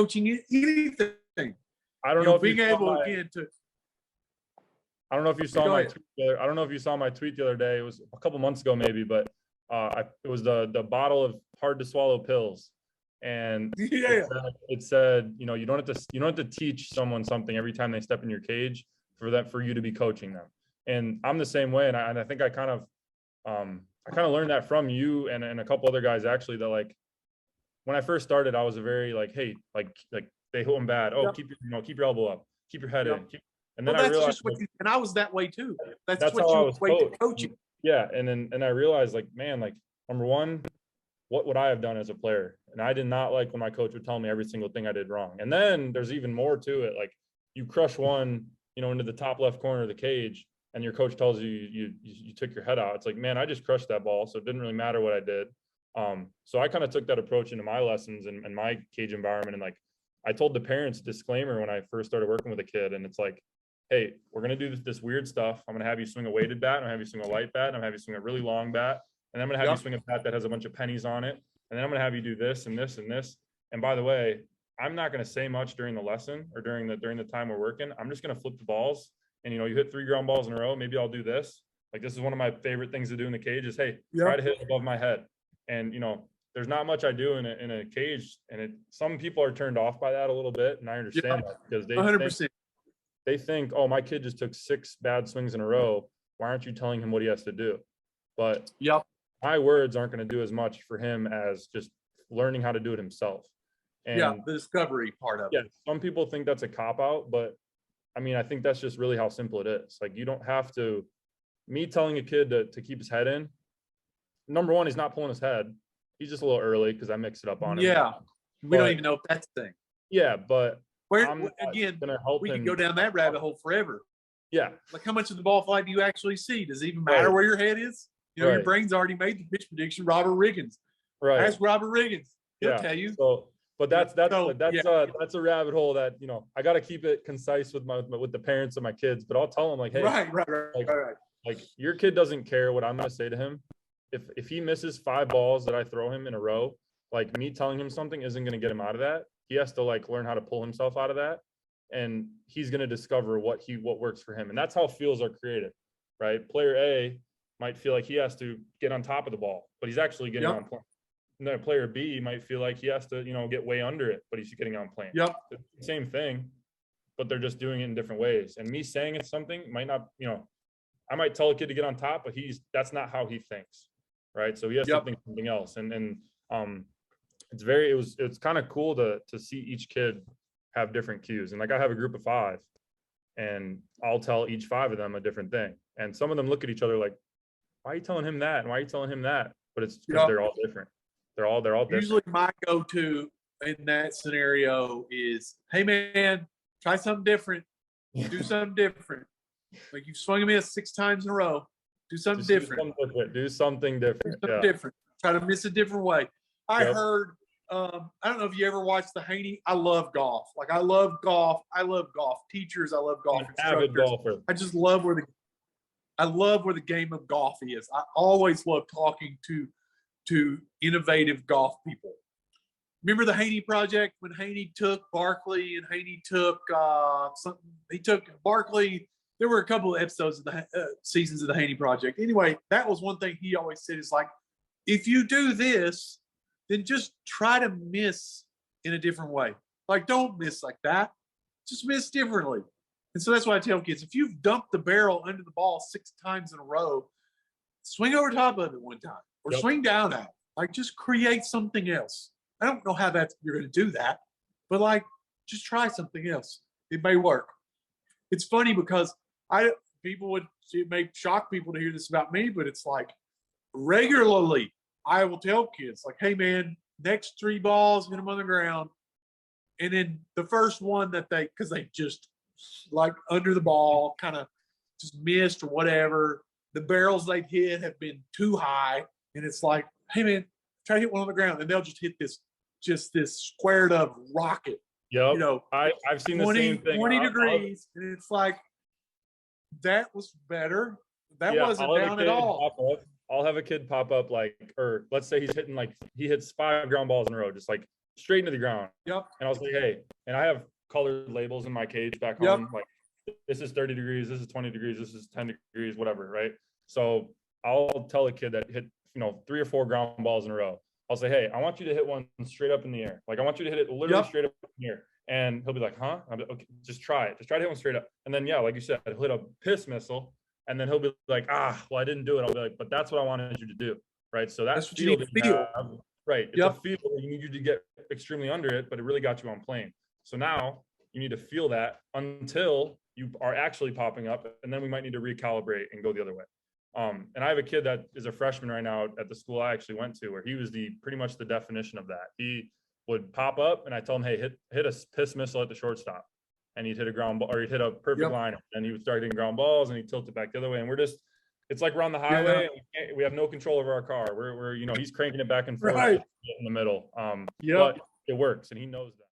coaching anything. I don't know if being you saw able my, again to. I don't know if you saw Go my ahead. tweet. I don't know if you saw my tweet the other day. It was a couple months ago maybe, but it was the bottle of hard to swallow pills, and Yeah. it said, you know, you don't have to teach someone something every time they step in your cage for you to be coaching them. And I'm the same way, and I think I kind of learned that from you and a couple other guys actually, that like when I first started, I was a very like, hey, like they hit them bad. Oh, Yep. keep your elbow up, keep your head Yep. in. And then Well, I that's realized just what and I was that way too. That's that's what how I you was equate to coached. coaching. Yeah, and I realized like, man, like number one, what would I have done as a player? And I did not like when my coach would tell me every single thing I did wrong. And then there's even more to it. Like you crush one, you know, into the top left corner of the cage, and your coach tells you took your head out. It's like, man, I just crushed that ball, so it didn't really matter what I did. So I kind of took that approach into my lessons and my cage environment. And like I told the parents disclaimer when I first started working with a kid, and it's like, hey, we're gonna do this weird stuff. I'm gonna have you swing a weighted bat, I'm gonna have you swing a light bat, and I'm gonna have you swing a really long bat, and then I'm gonna have you swing a bat that has a bunch of pennies on it, and then I'm gonna have you do this and this and this. And by the way, I'm not gonna say much during the lesson or during the time we're working. I'm just gonna flip the balls, and you know, you hit 3 ground balls in a row. Maybe I'll do this. Like this is one of my favorite things to do in the cage is, hey, try to hit above my head. And you know, there's not much I do in a cage, and some people are turned off by that a little bit, and I understand that because 100%. They think, oh, my kid just took 6 bad swings in a row. Why aren't you telling him what he has to do? But my words aren't going to do as much for him as just learning how to do it himself. And the discovery part of it. Yeah, some people think that's a cop out, but I mean, I think that's just really how simple it is. Like you don't have to. Me telling a kid to keep his head in. Number one, he's not pulling his head. He's just a little early because I mix it up on him. Yeah, we don't even know if that's the thing. Yeah, but again, we can go down that rabbit hole forever. Yeah. Like how much of the ball flight do you actually see? Does it even matter where your head is? You know, your brain's already made the pitch prediction. Robert Riggins. Right. Ask Robert Riggins. He'll tell you. So, but that's a rabbit hole that, you know, I got to keep it concise with the parents of my kids, but I'll tell them like, hey, like your kid doesn't care what I'm going to say to him. If he misses 5 balls that I throw him in a row, like me telling him something isn't going to get him out of that. He has to like learn how to pull himself out of that, and he's going to discover what works for him. And that's how fields are created, right? Player A might feel like he has to get on top of the ball, but he's actually getting on plane. And then player B might feel like he has to, you know, get way under it, but he's getting on plane. Same thing, but they're just doing it in different ways. And me saying it's something might not, you know, I might tell a kid to get on top, but that's not how he thinks, right? So he has to think something else. And it's kind of cool to see each kid have different cues. And like I have a group of 5, and I'll tell each 5 of them a different thing. And some of them look at each other like, why are you telling him that? And why are you telling him that? But it's because they're all different. They're all different. Usually my go-to in that scenario is, hey man, try something different. Do something different. Like you've swung and missed 6 times in a row. Do something different. Do something different. Try to miss a different way. I heard, I don't know if you ever watched the Haney. I love golf. Like I love golf. I love golf teachers. I love golf instructors. Avid golfer. I just love where the game of golf is. I always love talking to innovative golf people. Remember the Haney project when Haney took Barkley and Haney took Barkley. There were a couple of episodes of the seasons of the Haney project. Anyway, that was one thing he always said is like, if you do this, then just try to miss in a different way. Like, don't miss like that. Just miss differently. And so that's why I tell kids, if you've dumped the barrel under the ball 6 times in a row, swing over top of it one time or swing down at it. Like, just create something else. I don't know how you're going to do that, but like, just try something else. It may work. It's funny because it may shock people to hear this about me, but it's like regularly I will tell kids like, hey man, next 3 balls, hit them on the ground. And then the first one because they just like under the ball, kind of just missed or whatever. The barrels they've hit have been too high. And it's like, hey man, try to hit one on the ground. And they'll just hit this squared up rocket. Yep. You know, I've seen the same thing. 20 degrees. And it's like, that was better. That wasn't down at all. I'll have a kid pop up or let's say he hits 5 ground balls in a row, just like straight into the ground. Yep. And I was like, hey, and I have colored labels in my cage back Yep. home. Like, this is 30 degrees, this is 20 degrees, this is 10 degrees, whatever, right? So I'll tell a kid that hit, 3 or 4 ground balls in a row. I'll say, hey, I want you to hit one straight up in the air. Like, I want you to hit it literally straight up in the air. And he'll be like, huh? I'll be like, okay, just try it. Just try to hit one straight up. And then, yeah, like you said, he'll hit a piss missile. And then he'll be like, well, I didn't do it. I'll be like, but that's what I wanted you to do. Right. So that's what you need to feel. Right. It's a feel where you need you to get extremely under it, but it really got you on plane. So now you need to feel that until you are actually popping up. And then we might need to recalibrate and go the other way. And I have a kid that is a freshman right now at the school I actually went to, where he was pretty much the definition of that. He would pop up and I tell him, hey, hit a piss missile at the shortstop. And he'd hit a ground ball, or he'd hit a perfect line, and he would start hitting ground balls and he'd tilt it back the other way. And it's like we're on the highway and we have no control over our car. We're he's cranking it back and forth in the middle. But it works and he knows that.